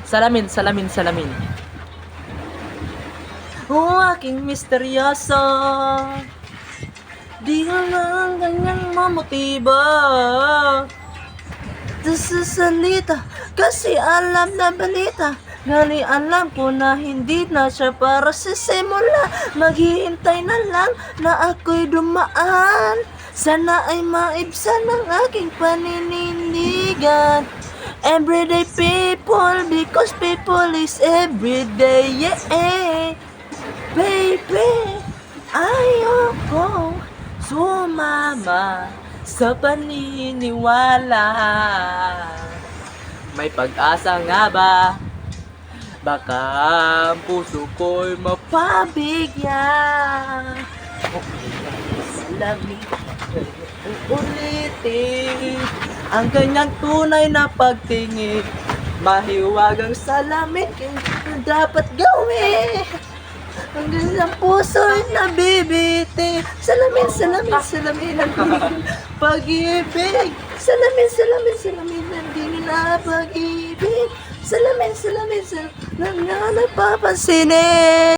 Salamin, salamin, salamin. Oh, aking misteryoso, di ka lang ganyan mamotibo sa salita, kasi alam na balita. Ngali alam ko na hindi na siya para sa simula. Maghihintay na lang na ako'y dumaan. Sana ay maibsan ang aking paninindigan. Everyday people, because people is everyday, yeah. Baby, ayoko sumama sa paniniwala. May pag-asa nga ba? Baka ang puso ko'y mapabigyan. Salamin, ulitin ang kanyang tunay na pagtingin. Mahiwagang salamin ang dapat gawin. Hanggang sa puso'y nabibiti. Salamin, salamin, salamin ang pag-ibig. Salamin, salamin, salamin ang dingin na pag-ibig. Salamin, salamin, salamin na napapansinin.